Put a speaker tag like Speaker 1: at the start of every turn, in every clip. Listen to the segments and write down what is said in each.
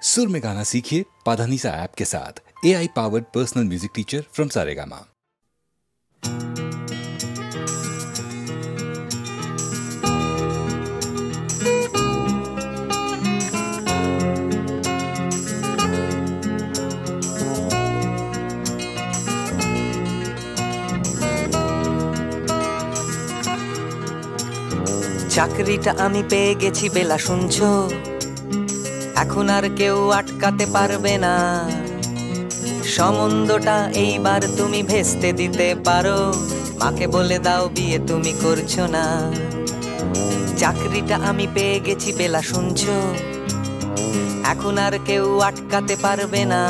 Speaker 1: सुर में गाना सीखिए पाधानीसा ऐप के साथ। AI powered personal music teacher from Saregama.
Speaker 2: চাকরিটা আমি পেয়ে গেছি বেলা শুনছো, এখন আর কেউ আটকাতে পারবে না। সম্বন্ধটা এইবার তুমি ভেস্তে দিতে পারো, মাকে বলে দাও বিয়ে তুমি করছো না। চাকরিটা আমি পেয়ে গেছি বেলা শুনছো, এখন আর কেউ আটকাতে পারবে না।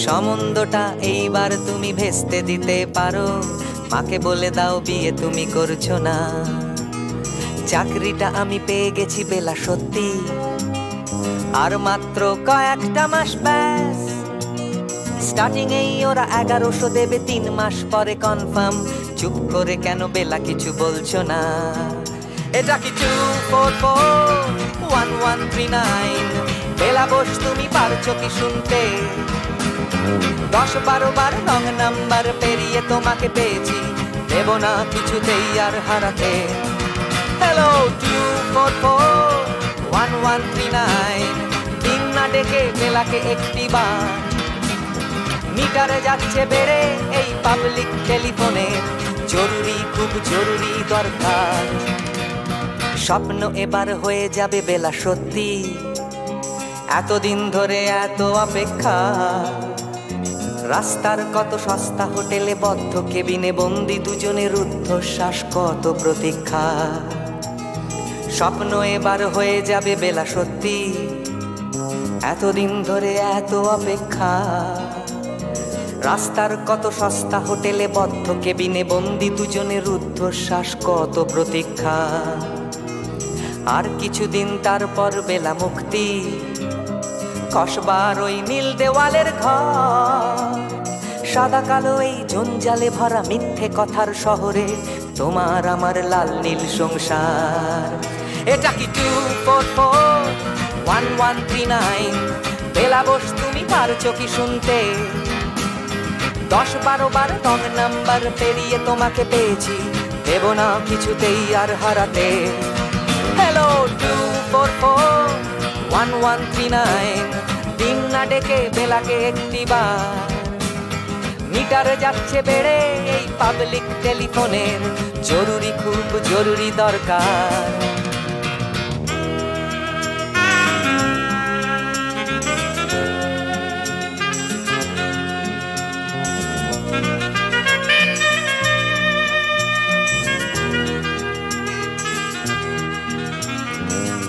Speaker 2: সম্বন্ধটা এইবার তুমি ভেস্তে দিতে পারো, মাকে বলে দাও বিয়ে তুমি করছো না। চাকরিটা আমি পেয়ে গেছি বেলা সত্যি, আর মাত্র কয়েকটা মাস ব্যাস। স্টার্টিং এই ওরা 1100 দেবে, 3 মাস পরে কনফার্ম। চুপ করে কেন বেলা কিছু বলছো না? এটা কি 2441139? বেলা বস তুমি পারছো কি শুনতে? 10-12 বার রং নাম্বার পেরিয়ে তোমাকে পেয়েছি, দেব না কিছুতেই আর হারাতে। হ্যালো 2441139, দিন না ডেকে বেলাকে একটি বার। মিটারে যাচ্ছে বেড়ে এই পাবলিক টেলিফোনের, জরুরি খুব জরুরি দরকার। স্বপ্ন এবার হয়ে যাবে বেলা সত্যি, এতদিন ধরে এত অপেক্ষা। রাস্তার কত সস্তা হোটেলে বদ্ধ কেবিনে বন্দি দুজনের রুদ্ধশ্বাস, কত প্রতীক্ষা। স্বপ্ন এবার হয়ে যাবে বেলা সত্যি, এতদিন ধরে এত অপেক্ষা। রাস্তার কত সস্তা হোটেলে বদ্ধ কেবিনে বন্দি দুজনের রুদ্ধশ্বাস, কত প্রতীক্ষা। আর কিছুদিন তারপর বেলা মুক্তি, কসবার ওই নীল দেওয়ালের ঘর। সাদা কালো এই জঞ্জালে ভরা মিথ্যে কথার শহরে তোমার আমার লাল নীল সংসার। এটা কি 2441139? বেলা বস তুমি পারছো কি শুনতে? 10-12 বার রং নাম্বার পেরিয়ে তোমাকে পেয়েছি, দেব না কিছুতেই আর হারাতে। হ্যালো 2441139, দিন না ডেকে বেলাকে একটি বার। মিটারে যাচ্ছে বেড়ে এই পাবলিক টেলিফোনের, জরুরি খুব জরুরি দরকার।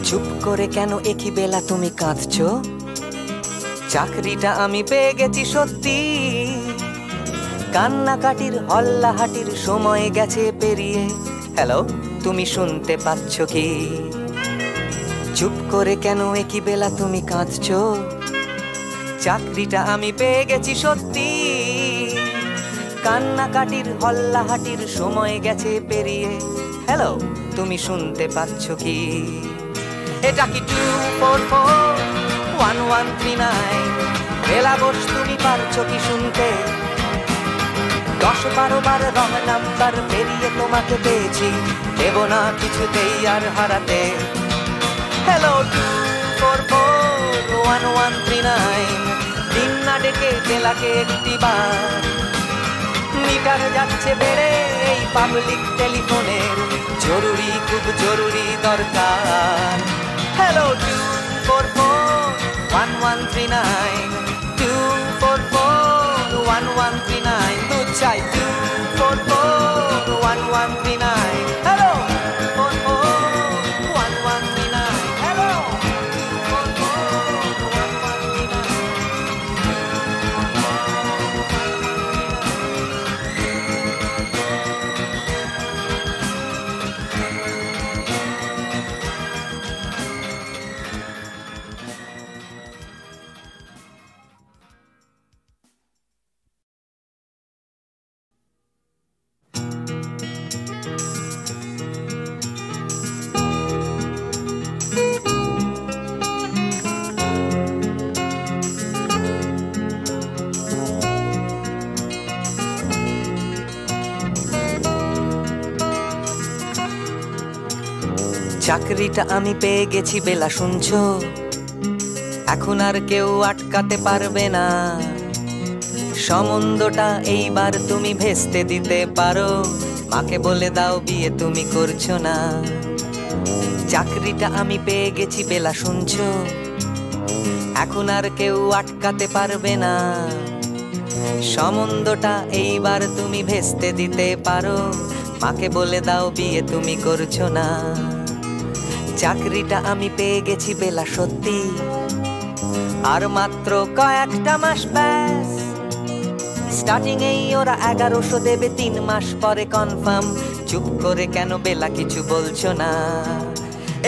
Speaker 2: চুপ করে কেন একই বেলা তুমি কাঁদছো? চাকরিটা আমি পেয়ে গেছি সত্যি, কান্নাকাটির হল্লাহাটির সময় গেছে পেরিয়ে। হ্যালো তুমি শুনতে পাচ্ছ কি? চুপ করে কেন একই বেলা তুমি কাঁদছো? চাকরিটা আমি পেয়ে গেছি সত্যি, কান্নাকাটির হল্লাহাটির সময় গেছে পেরিয়ে। হ্যালো তুমি শুনতে পাচ্ছ কি? এটা কি 2441139? বেলা বস তুমি পারছো কি শুনতে? 10-12 বার রং নাম্বার পেরিয়ে তোমাকে পেয়েছি, দেব না কিছুতেই আর হারাতে। হ্যালো 2441139, দিন না ডেকে বেলাকে একটি বার। মিটার যাচ্ছে বেড়ে এই পাবলিক টেলিফোনের, জরুরি খুব জরুরি দরকার। হ্যালো 2441139, 2441139, দুধ চাই 2441139। Hello 2441139, hello 2441139। চাকরিটা আমি পেয়ে গেছি বেলা, শুনছো? এখন আর কেউ আটকাতে পারবে না। সম্বন্ধটা এইবার তুমি ভেস্তে দিতে পারো, মাকে বলে দাও বিয়ে তুমি করছো না। চাকরিটা আমি পেয়ে গেছি বেলা, শুনছো? এখন আর কেউ আটকাতে পারবে না। সম্বন্ধটা এইবার তুমি ভেস্তে দিতে পারো, মাকে বলে দাও বিয়ে তুমি করছো না। চাকরিটা আমি পেয়ে গেছি বেলা, সত্যি আর মাত্র কয়েকটা মাস ব্যাস। স্টার্টিং এই ওরা 1100 দেবে, 3 মাস পরে কনফার্ম। চুপ করে কেন বেলা কিছু বলছো না?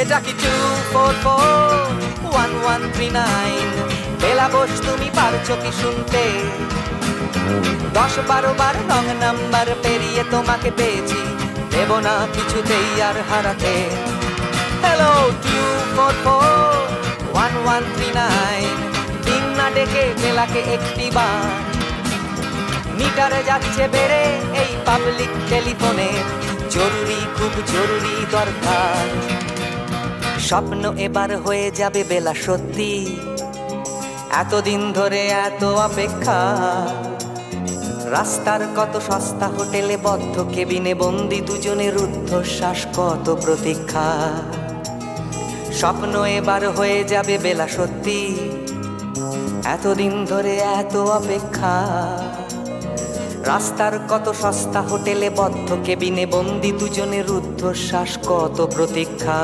Speaker 2: এটা কি 2441139? বেলা বস তুমি পারছো কি শুনতে? 10-12 বার রং নাম্বার পেরিয়ে তোমাকে পেয়েছি, দেব না কিছুতেই আর হারাতে। হ্যালো 2441139, দিন না ডেকে বেলাকে একটি বার। মিটারে যাচ্ছে বেড়ে এই পাবলিক টেলিফোনের, জরুরি খুব জরুরি দরকার। স্বপ্ন এবার হয়ে যাবে বেলা, সত্যি এতদিন ধরে এত অপেক্ষা। রাস্তার কত সস্তা হোটেলে বদ্ধ কেবিনে বন্দি দুজনের রুদ্ধশ্বাস, কত প্রতীক্ষা। স্বপ্ন এবার হয়ে যাবে বেলা, সত্যি এতদিন ধরে এত অপেক্ষা। রাস্তার কত সস্তা হোটেলে বদ্ধ কেবিনে বন্দি দুজনের রুদ্ধশ্বাস, কত প্রতীক্ষা।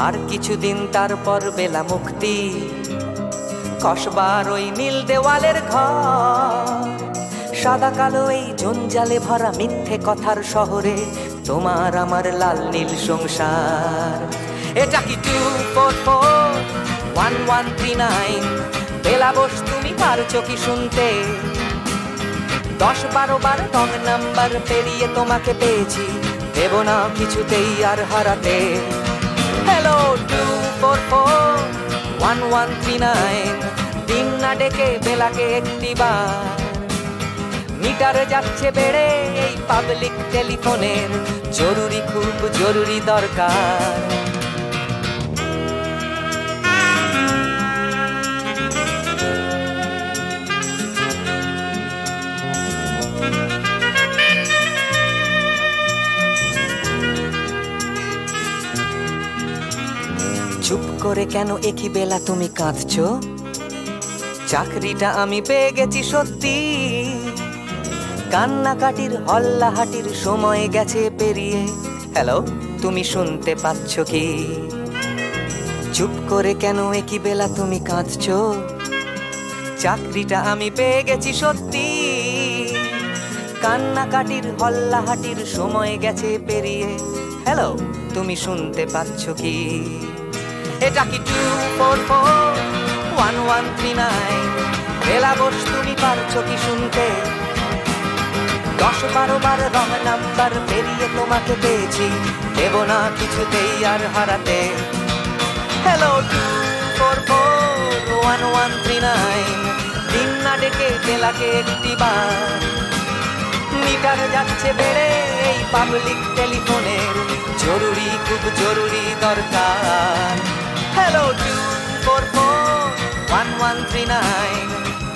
Speaker 2: আর কিছুদিন তারপর বেলা মুক্তি, কসবার ওই নীল দেওয়ালের ঘর। সাদা কালো এই জঞ্জালে ভরা মিথ্যে কথার শহরে তোমার আমার লাল নীল সংসার। এটা কি 2441139? বেলা বস তুমি পারছো কি শুনতে? 10-12 বার রং নাম্বার পেরিয়ে তোমাকে পেয়েছি, দেব না কিছুতেই আর হারাতে। হ্যালো 2441139, দিন না ডেকে বেলাকে একটি বার। মিটারে যাচ্ছে বেড়ে এই পাবলিক টেলিফোনের, জরুরি খুব জরুরি দরকার। চুপ করে কেন একই বেলা তুমি কাঁদছো? চাকরিটা আমি পেয়ে গেছি সত্যি, কান্নাকাটির হল্লাহাটির সময় গেছে পেরিয়ে। হ্যালো তুমি শুনতে পাচ্ছ কি? চুপ করে কেন একই বেলা তুমি কাঁদছো? চাকরিটা আমি পেয়ে গেছি সত্যি, কান্নাকাটির হল্লাহাটির সময় গেছে পেরিয়ে। হ্যালো তুমি শুনতে পাচ্ছ কি? এটা কি 2441139? বেলা বস তুমি পারছো কি শুনতে? 10-12 বার রং নাম্বার পেরিয়ে তোমাকে পেয়েছি, দেব না কিছুতেই আর হারাতে। হ্যালো 2441139, দিন না ডেকে বেলাকে একটি বার। মিটার যাচ্ছে বেড়ে এই পাবলিক টেলিফোনের, জরুরি খুব জরুরি দরকার। হ্যালো 2441139,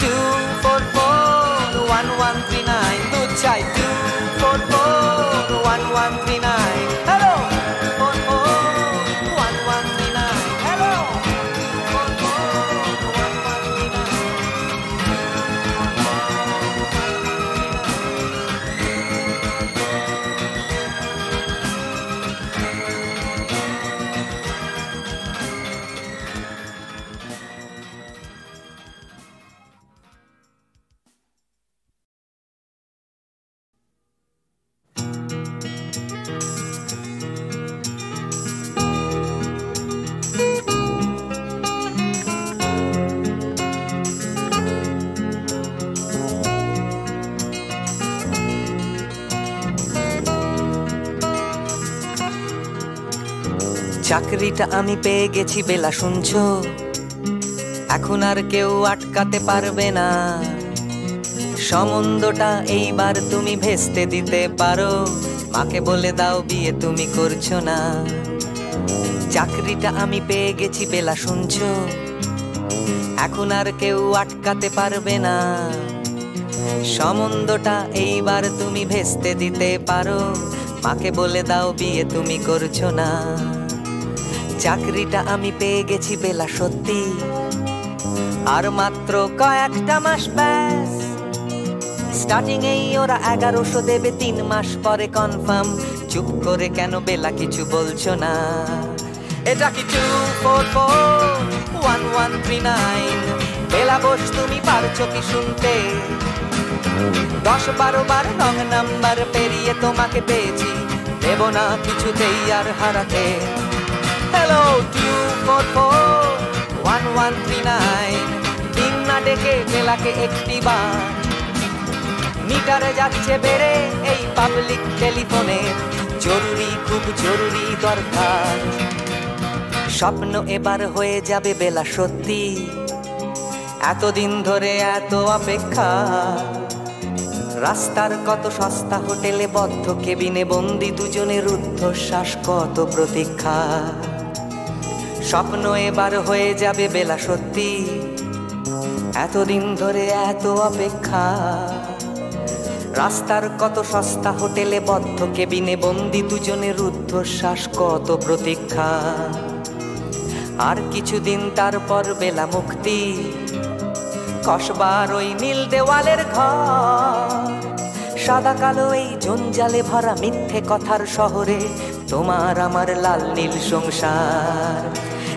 Speaker 2: 2441139, দুধ চাই 2441139। Hello 2441139, hello 2441139। চাকরিটা আমি পেয়ে গেছি বেলা, শুনছো? এখন আর কেউ আটকাতে পারবে না। সম্বন্ধটা এইবার তুমি ভেস্তে দিতে পারো, মাকে বলে দাও বিয়ে তুমি করছো না। চাকরিটা আমি পেয়ে গেছি বেলা, শুনছো? এখন আর কেউ আটকাতে পারবে না। সম্বন্ধটা এইবার তুমি ভেস্তে দিতে পারো, মাকে বলে দাও বিয়ে তুমি করছো না। চাকরিটা আমি পেয়ে গেছি বেলা, সত্যি আর মাত্র কয়েকটা মাস ব্যাস। স্টার্টিং এই ওরা 1100 দেবে, 3 মাস পরে কনফার্ম। চুপ করে কেন বেলা কিছু বলছো না? এটা কি 2441139? বেলা বস তুমি পারছো কি শুনতে? 10-12 বার রং নাম্বার পেরিয়ে তোমাকে পেয়েছি, দেব না কিছুতেই আর হারাতে। হ্যালো 2441139, দিন না ডেকে বেলাকে একটি বার। মিটারে যাচ্ছে বেড়ে এই পাবলিক টেলিফোনের, জরুরি খুব জরুরি দরকার। স্বপ্ন এবার হয়ে যাবে বেলা, সত্যি এতদিন ধরে এত অপেক্ষা। রাস্তার কত সস্তা হোটেলে বদ্ধ কেবিনে বন্দি দুজনের রুদ্ধশ্বাস, কত প্রতীক্ষা। স্বপ্ন এবার হয়ে যাবে বেলা, সত্যি এতদিন ধরে এত অপেক্ষা। রাস্তার কত সস্তা হোটেলে বদ্ধ কেবিনে বন্দি দুজনের রুদ্ধশ্বাস, কত প্রতীক্ষা। আর কিছুদিন তারপর বেলা মুক্তি, কসবার ওই নীল দেওয়ালের ঘর। সাদা কালো এই জঞ্জালে ভরা মিথ্যে কথার শহরে তোমার আমার লাল নীল সংসার।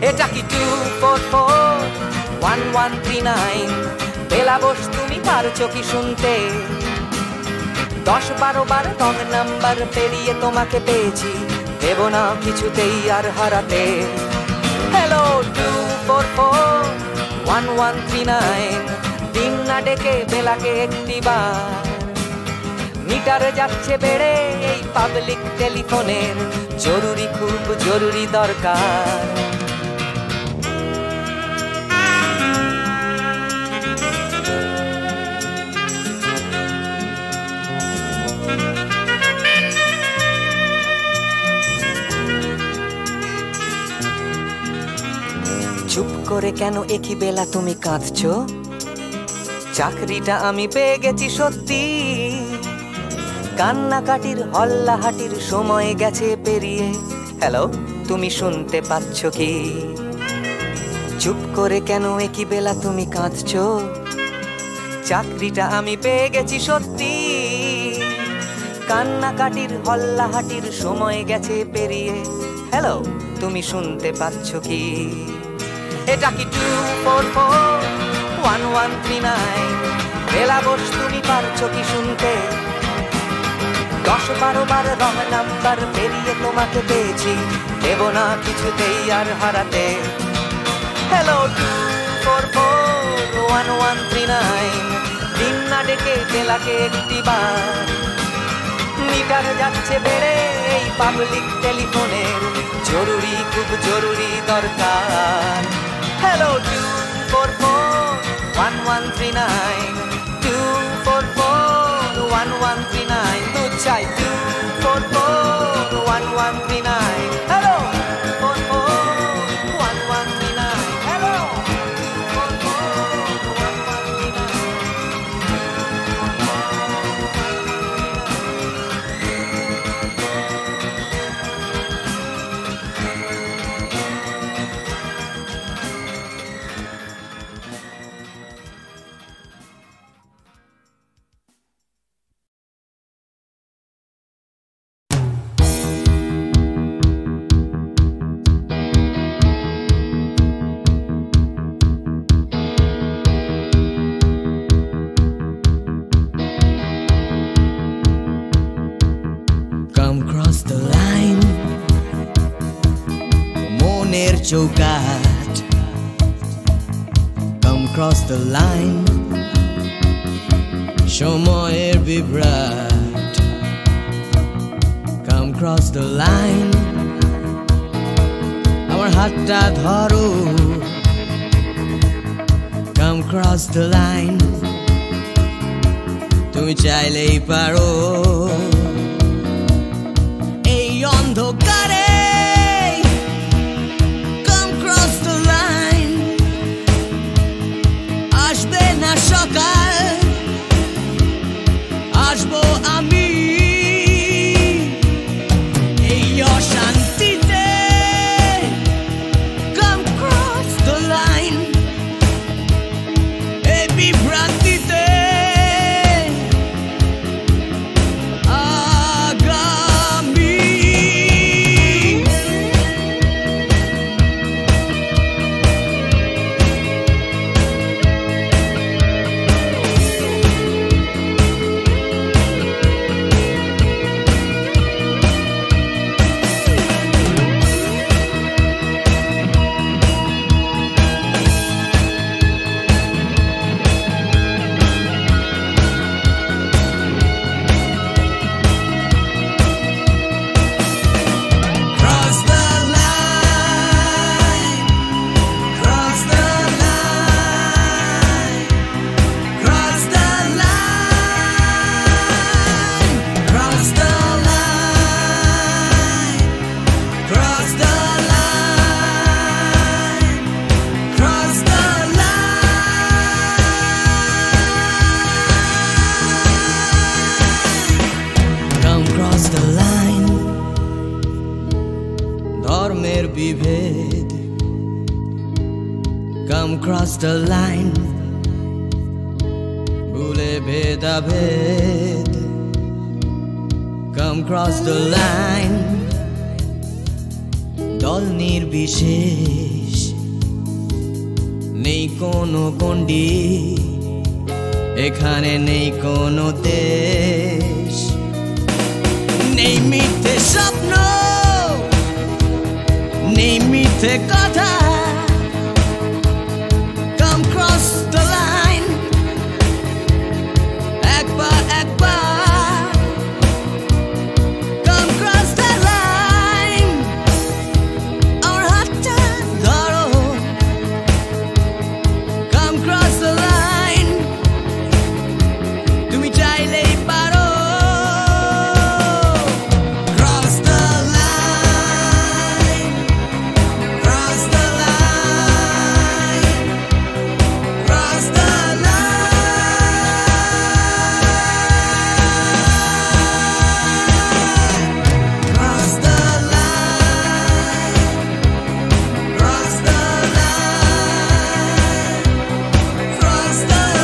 Speaker 2: এটা কি 2441139? বেলা বস তুমি পারছো কি শুনতে? 10-12 বার রং নাম্বার পেরিয়ে তোমাকে পেয়েছি, দেব না কিছুতেই আর হারাতে। হ্যালো 2441139, দিন না ডেকে বেলাকে একটি বার। মিটারে যাচ্ছে বেড়ে এই পাবলিক টেলিফোনের, জরুরি খুব জরুরি দরকার। চুপ করে কেন একই বেলা তুমি কাঁদছো? চাকরিটা আমি পেয়ে গেছি সত্যি, কান্নাকাটির হল্লাহাটির সময় গেছে পেরিয়ে। হ্যালো তুমি শুনতে পাচ্ছ কি? চুপ করে কেন একই বেলা তুমি কাঁদছো? চাকরিটা আমি পেয়ে গেছি সত্যি, কান্নাকাটির হল্লাহাটির সময় গেছে পেরিয়ে। হ্যালো তুমি শুনতে পাচ্ছ কি? এটা কি 2441139? বেলা বস তুমি পারছো কি শুনতে? 10-12 বার রং নাম্বার পেরিয়ে তোমাকে পেয়েছি, দেব না কিছুতেই আর হারাতে। হ্যালো 2441139, দিন না ডেকে বেলাকে একটি বার। মিটার যাচ্ছে বেড়ে এই পাবলিক টেলিফোনের, জরুরি খুব জরুরি দরকার। হ্যালো 2441139, 2441139, দু চাই 2441139। হ্যালো 2441139, হ্যালো
Speaker 3: মনের চৌকাঠ, come cross the line, সময়ের বিভ্রাট, come cross the line, আমার হাতটা ধরো, come cross the line, তুমি চাইলেই পারো, এই অন্ধকারে Come cross the line, ভুলে ভেদাভেদ। Come cross the line, দল নির্বিশেষ, নেই কোনো গণ্ডি, এখানে নেই কোনো দেশ, নেই মিথ্যে স্বপ্ন, নেই মিথ্যে কথা। Come cross the line, একবার একবার। Come cross the line, আমার হাতটা ধরো। Come cross the line, তুমি চাইলেই পারো। Cross the line, cross the line, cross the line, cross the line, cross the line, cross the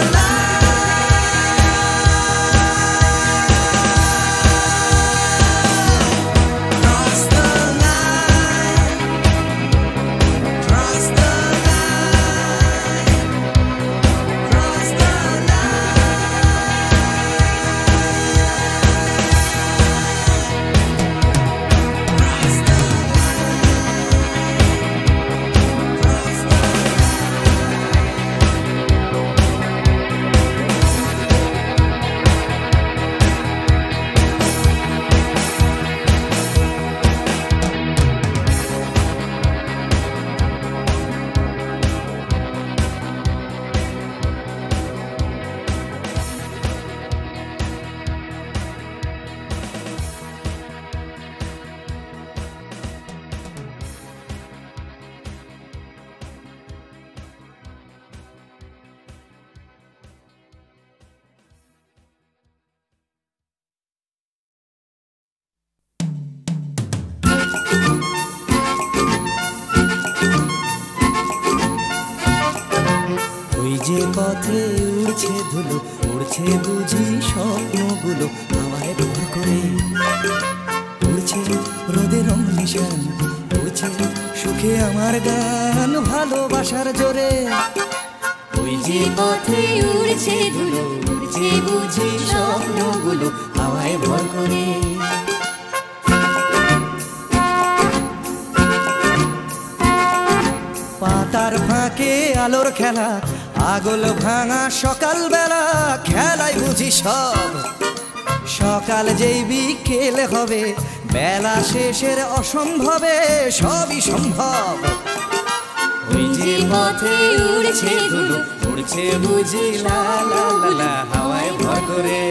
Speaker 4: ওই যে পথে উড়ছে ধুলো, উড়ছে বুঝি স্বপ্নগুলো হাওয়ায় ভর করে। উড়ছে রোদের রং নিশান, উড়ছে সুখে আমার গান ভালোবাসার জোরে। ওই যে পথে উড়ছে ধুলো, উড়ছে বুঝি স্বপ্নগুলো হাওয়ায় ভর করে। পাতার ফাঁকে আলোর খেলা, আগল ভাঙা সকাল বেলা, খেলায় বুঝি সব। সকাল যেই বিকেল হবে, বেলা শেষের অসম্ভবে সবই সম্ভব। ওই যে পথে উড়ছে ধুলো, উড়ছে বুঝি লা লা লা লা হাওয়ায় ভর করে।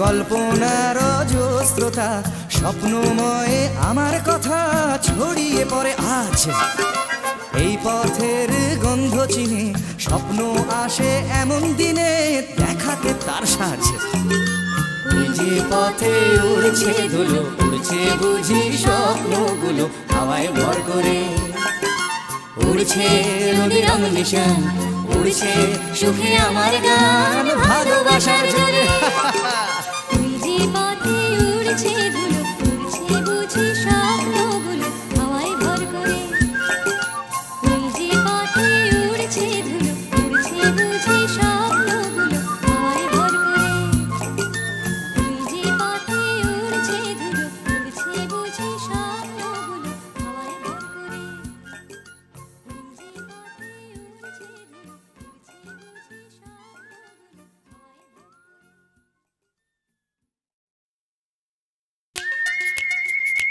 Speaker 4: কল্পনার অজস্রতা, স্বপ্নময় আমার কথা ছড়িয়ে পড়ে আজ। এই পথের গন্ধ চিনে স্বপ্ন আসে এমন দিনে, দেখাতে তার সাজ। ওই যে পথে উড়ছে ধুলো, উড়ছে বুঝি স্বপ্নগুলো হাওয়ায় ভর করে। উড়ছে রোদের রং নিশান, উড়ছে সুখে আমার গান ভালোবাসার জোরে।
Speaker 5: ওই যে পথে উড়ছে ধুলো, উড়ছে বুঝি স্বপ্নগুলো হাওয়ায় ভর করে। ওই যে পথে উড়ছে ধুলো, উড়ছে বুঝি স্বপ্নগুলো হাওয়ায় ভর করে। ওই যে পথে উড়ছে ধুলো, উড়ছে বুঝি স্বপ্নগুলো হাওয়ায় ভর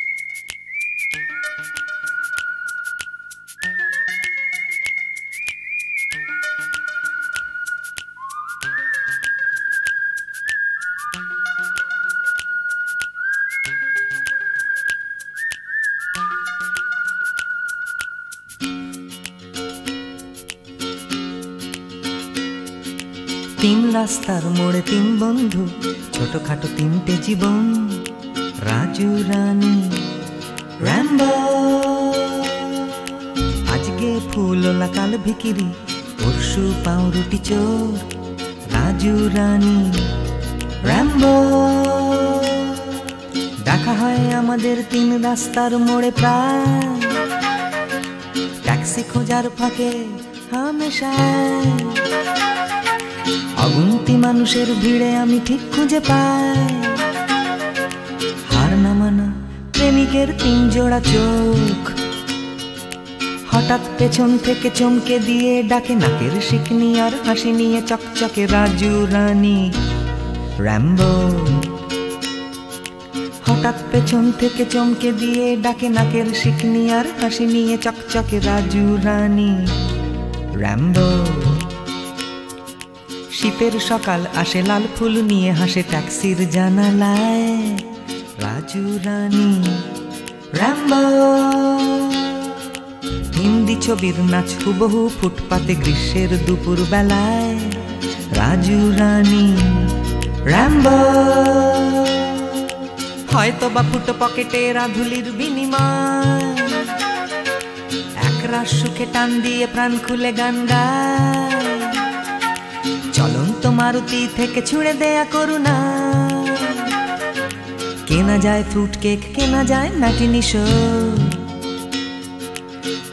Speaker 5: করে। ওই যে পথে উড়ছে ধুলো, উড়ছে বুঝি স্বপ্নগুলো হাওয়ায় ভর করে।
Speaker 4: তিন রাস্তার মোড়ে তিন বন্ধু, ছোটখাটো তিনটে জীবন। রাজু রানী তোলা কাল ভিকিরি, পরশু পাউরুটি চোর, রাজু রানী, র্যাম্বো। দেখা হয় আমাদের 3 রাস্তার মোড়ে প্রায়, ট্যাক্সি খোঁজার ফাঁকে হামেশায়। অগুন্তি মানুষের ভিড়ে আমি ঠিক খুঁজে পাই হার না মানা প্রেমিকের 3 জোড়া চোখ। হঠাৎ পেছন থেকে চমকে দিয়ে ডাকে নাকের শিকনি আর হাসি নিয়ে চকচকে রাজু রানী, র্যাম্বো। হঠাৎ পেছন থেকে চমকে দিয়ে ডাকে নাকের শিকনি আর হাসি নিয়ে চকচকে রাজু রানী, র্যাম্বো। শীতের সকাল আসে লাল ফুল নিয়ে হাসে ট্যাক্সির জানালায়, রাজু রানী, র্যাম্বো। হিন্দি ছবির নাচ হুবহু ফুটপাতে গ্রীষ্মের দুপুর বেলায়, রাজু রানী, র্যাম্বো। হয়তো বা ফুটো পকেটে রাধুলির বিনিময়, একরাশ সুখে টান দিয়ে প্রাণ খুলে গান গায়। চলন্ত মারুতি থেকে ছুঁড়ে দেয়া করুণা, কেনা যায় ফ্রুট কেক, কেনা যায় ম্যাটিনি শো।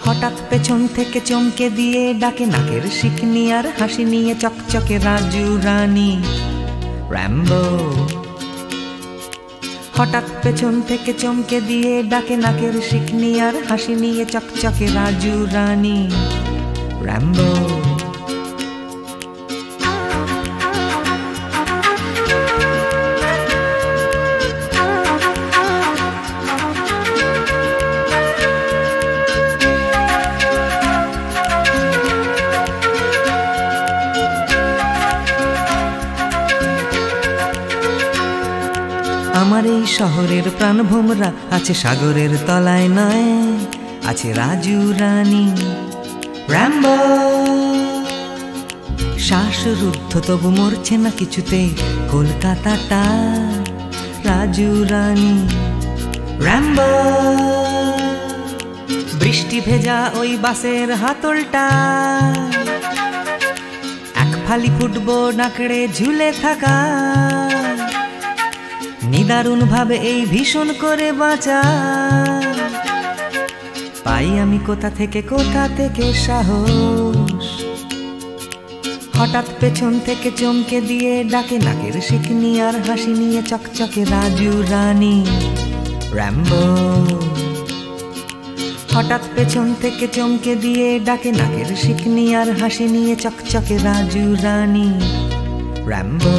Speaker 4: হঠাৎ পেছন থেকে চমকে দিয়ে ডাকে নাকের শিকনি আর হাসি নিয়ে চকচকে রাজু রানী, র্যাম্বো। হঠাৎ পেছন থেকে চমকে দিয়ে ডাকে নাকের শিকনি আর হাসি নিয়ে চকচকে রাজু রানী, র্যাম্বো। আমার এই শহরের প্রাণভোমরা আছে সাগরের তলায় নয়, আছে রাজু রানী, র্যাম্বো। শ্বাসরুদ্ধ তবু মরছে না কিছুতে কলকাতাটা, রাজু রানী, র্যাম্বো। বৃষ্টি ভেজা ওই বাসের হাতলটা, এক ফালি ফুটবল নাকড়ে ঝুলে থাকা। নিদারুণ ভাবে এই ভীষণ করে বাঁচা, পাই আমি কোথা থেকে সাহস। হঠাৎ পেছন থেকে চমকে দিয়ে ডাকে নাকের শিকনি আর হাসি নিয়ে চকচকে রাজু রানী, র্যাম্বো। হঠাৎ পেছন থেকে চমকে দিয়ে ডাকে নাকের শিকনি আর হাসি নিয়ে চকচকে রাজু রানী, র্যাম্বো।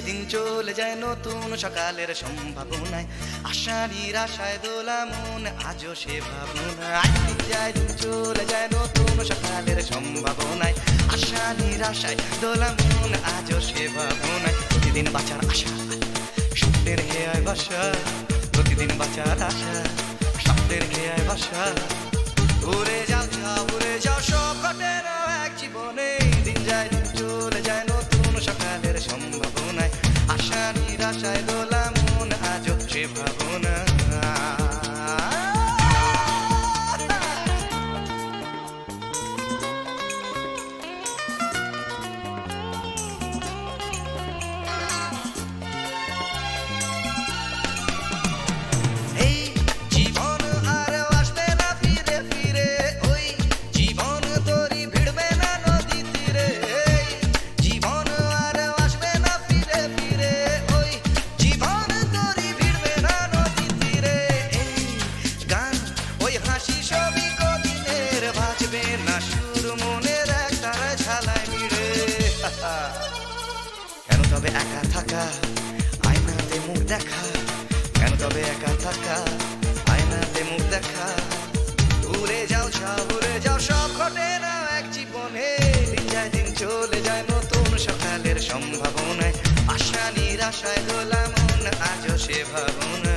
Speaker 6: দিন চলে যায় নতুন সকালের সম্ভাবনায়, আশা নিরাশায় দোলা মন আজও সে ভাবনায়। দিন চলে যায় নতুন সকালের সম্ভাবনায়, আশা নিরাশায় দোলা মন আজও সে ভাবনায়। প্রতিদিন বাঁচার আশা স্বপ্নের হেয়ায় বাসা, প্রতিদিন বাঁচার আশা স্বপ্নের হেয়ায় বাসা। উড়ে যাও উড়ে যাও সব ঘটের এক জীবনে, দিন যায় দিন চলে যায় নতুন সকালের সম্ভাবনায়, আশা নিরাশায় দোলা মন আজও সে ভাবনা। হাসি ছবি কদিনের ভাজবে না সুর মনের দেখা ভুলে যাও সব ঘটে না এক জীবনে দিন যায় দিন চলে যায় নতুন সকালের সম্ভাবনায় আশা নিরাশায় দোলা মন আজও সে ভাবনা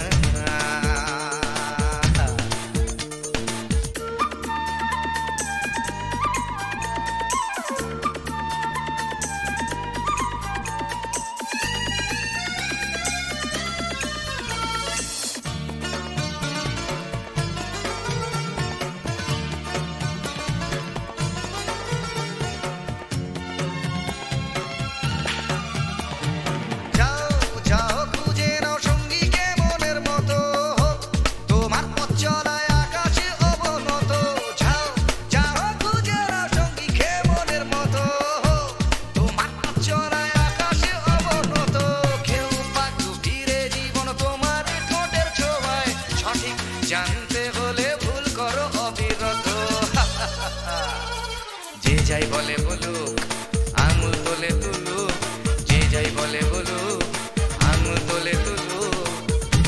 Speaker 6: জানতে হলে ভুল করো অবিরত যে যাই বলে বলুক আঙুল তোলে তুলুক যে যাই বলে বলুক আঙুল তোলে তুলুক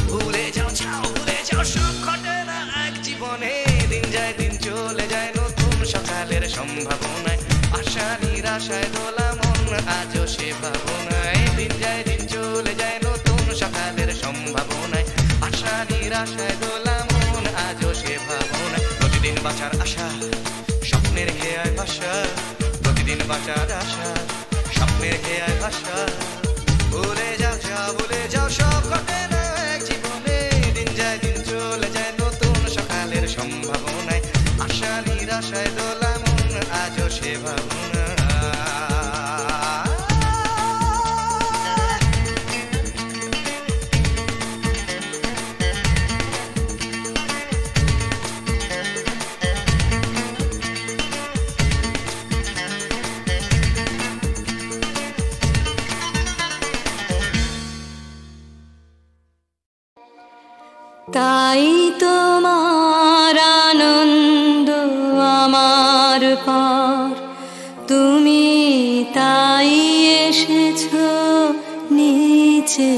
Speaker 6: ভুলে যাও সব ঘটে না এক জীবনে দিন যায় দিন চলে যায় নতুন সকালের সম্ভাবনায় আশা নিরাশায় দোলা মন আজও সে ভাবনায় দিন যায় দিন চলে যায় নতুন সকালের সম্ভাবনায় আশা নিরাশায় দোলা আজও সে ভাবনা প্রতিদিন বাঁচার আশা স্বপ্নের খেয়ায় ভাষা প্রতিদিন বাঁচার আশা স্বপ্নের খেয়ায় ভাষা ভুলে যাও সব ঘটে না এক জীবনে দিন যায় দিন চলে যায় নতুন সকালের সম্ভাবনায় আশা নিরাশায় দোলা মন আজও সে ভাবনা
Speaker 5: তাই তোমার আনন্দ আমার পার তুমি তাই এসেছো নিচে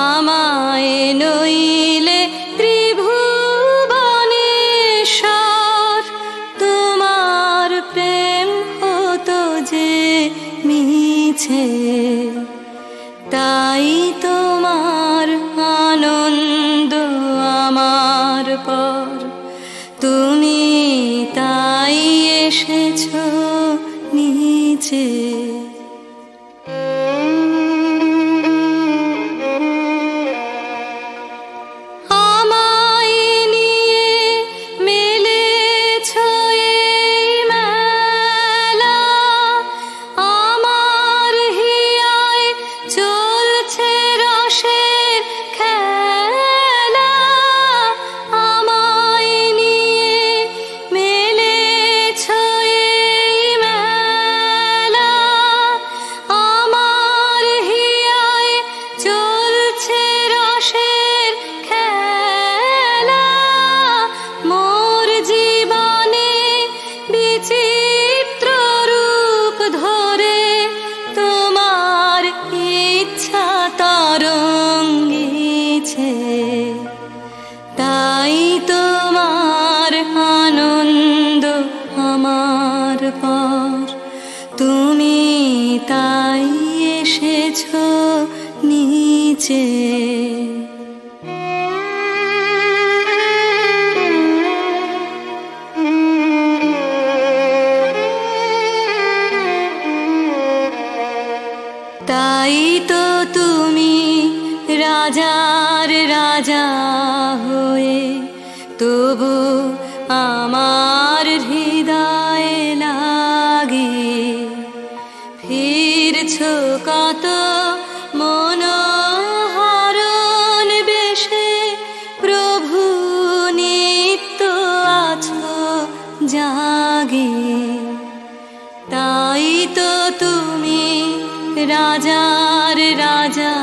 Speaker 5: আমায় নইলে ত্রিভুবনেশ্বর তোমার প্রেম হতো যে মিছে তাই তোমার আনন্দ আমার পর তুমি তাই এসেছো নিচে আমায় নিয়ে মেলেছো এই মেলা আমার হিয়ায় চলছে রসের খেলা আমায় নিয়ে মেলেছো এই মেলা আমার হিয়ায় চলছে রসের খেলা মোর জীবনে বিচিত্র রূপ ধরে তোমার ইচ্ছা তরঙ্গিছে তাই তোমার আনন্দ আমার পর তুমি তাই এসেছো নিচে তাই তো তুমি রাজার রাজা হয়ে তবু আমার হৃদয়ে লাগে ফিরছো কত মনোহরণ বেশে প্রভু নিত্য আছো জাগে তাই তো তুমি রাজার রাজা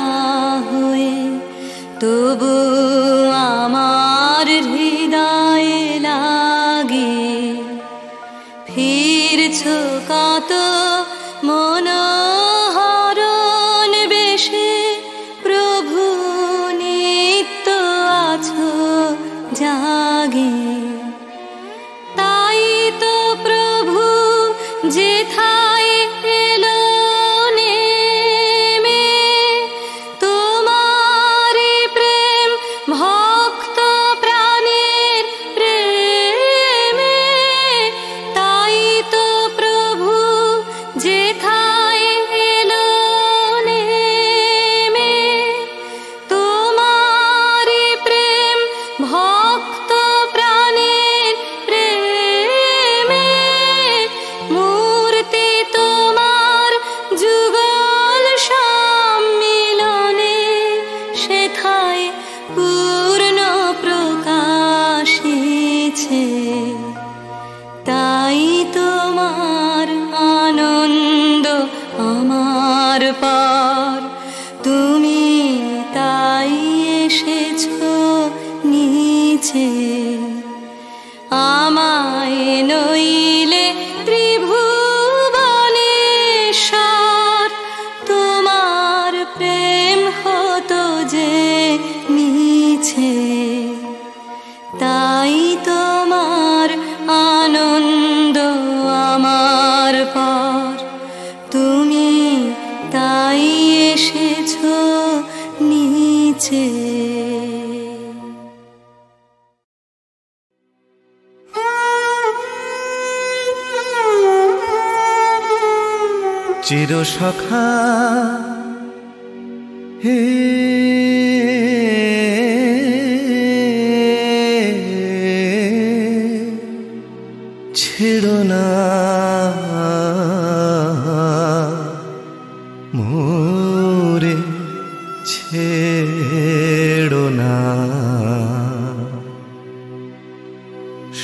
Speaker 5: হয়ে তবু আমার হৃদয়ে লাগে ফিরছো কত মনোহরণ বেশে প্রভু নিত্য আছো জাগে। তাই তো প্রভু যেথায় এলো নেমে, তোমারি প্রেম ভক্ত প্রাণের প্রেমে। তাই তো প্রভু যেথায় এলো নেমে, তোমারি প্রেম ভক্ত প্রাণের প্রেমে। মূর্তি তোমার যুগল সম্মিলনে, সেথায় পূর্ণ প্রকাশিছে। তাই তোমার আনন্দ আমার পার, তুমি তাই এসেছো নিচে। আমায় নইলে ত্রিভুবনেশ্বর, তোমার প্রেম হতো যে মিছে। তাই তোমার আনন্দ আমার পার, তুমি তাই এসেছো নিচে।
Speaker 4: চিরসখা হে ছেড়ো না মোরে, ছেড়ো না।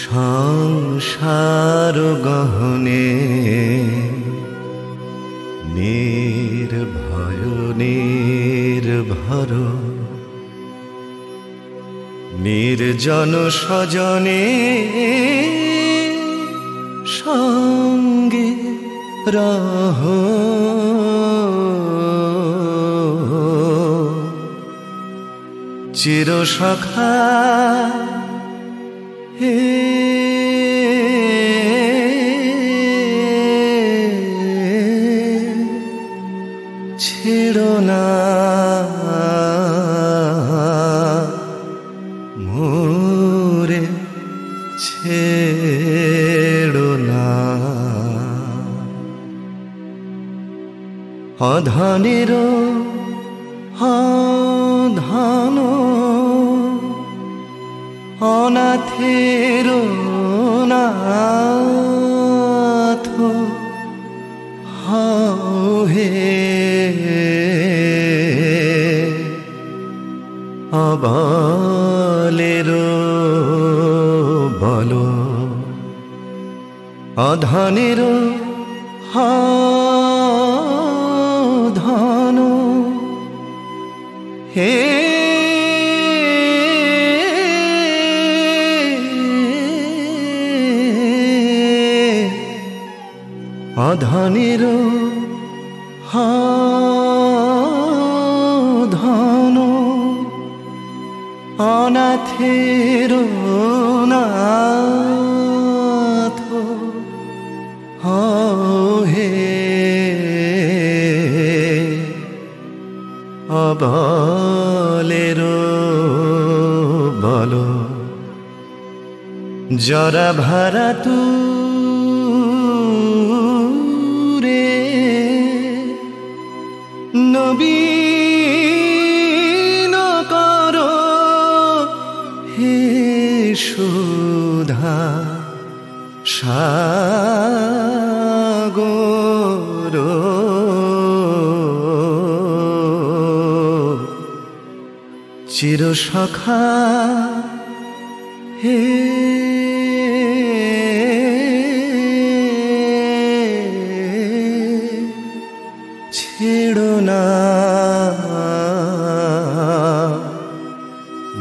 Speaker 4: সংসার গহনে নির্ভয় নির্ভর, নির্জন স্বজনে সঙ্গে রহ। চিরসখা হে ছেড়ো না মোরে, ছেড়ো না। অধনের অধন অনাথের নাথ হও হে। অবলের বল, অধনের ধন হে। অধনের ধন অনাথের নাথ হে। অবলের বল, জরা ভারা তুরে নবীন কর হে। সুধা সাগর চিরসখা হে। ছেড়ো না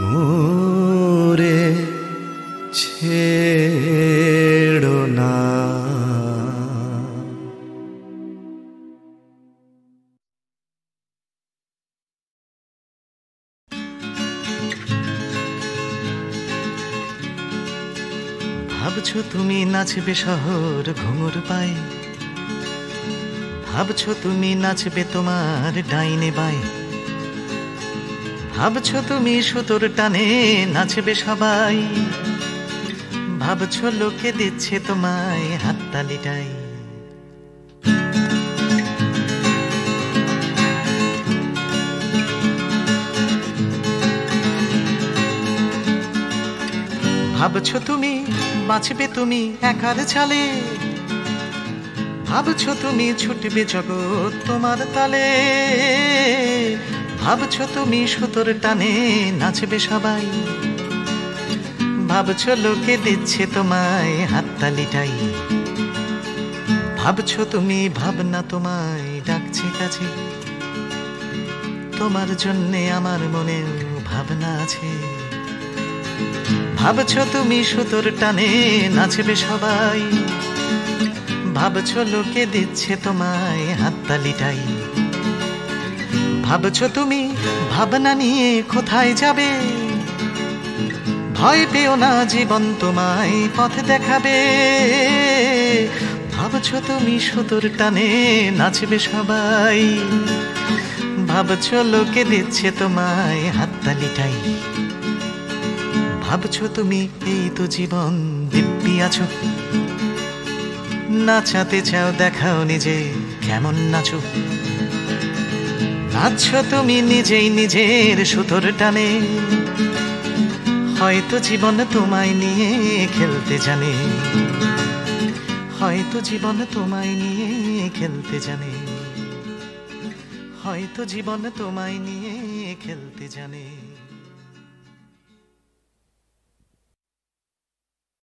Speaker 4: মোরে, ছেড়ো না।
Speaker 6: ভাবছো তুমি নাচবে শহর ঘুঙুর পায়ে, ভাবছো তুমি নাচবে তোমার ডাইনে বায়ে, ভাবছো তুমি সুতোর টানে নাচবে সবাই, ভাবছো লোকে দিচ্ছে তোমায় হাততালিটাই। ভাবছো তুমি বাঁচবে তুমি একার ছালে, ভাবছো তুমি ছুটবে জগৎ তোমার তালে, ভাবছো তুমি সুতোর টানে নাচবে সবাই, ভাবছো লোকে দিচ্ছে তোমায় হাততালিটাই। ভাবছো তুমি ভাবনা তোমায় ডাকছে কাছে, তোমার জন্যে আমার মনেও ভাবনা আছে। ভাবছো তুমি সুতোর টানে নাচবে সবাই, ভাবছো লোকে দিচ্ছে তোমায় হাততালিটাই। ভাবছো তুমি ভাবনা নিয়ে কোথায় যাবে, ভয় পেও না জীবন তোমায় পথ দেখাবে। ভাবছো তুমি সুতোর টানে নাচবে সবাই, ভাবছো লোকে দিচ্ছে তোমায় হাততালিটাই। ভাবছো তুমি এই তো জীবন দিব্যি আছো, নাচাতে চাও দেখাও নিজে কেমন নাচো। নাচছো তুমি নিজেই নিজের সুতোর টানে, হয়তো জীবন তোমায় নিয়ে খেলতে জানে, হয়তো জীবন তোমায় নিয়ে খেলতে জানে, হয়তো জীবন তোমায় নিয়ে খেলতে জানে।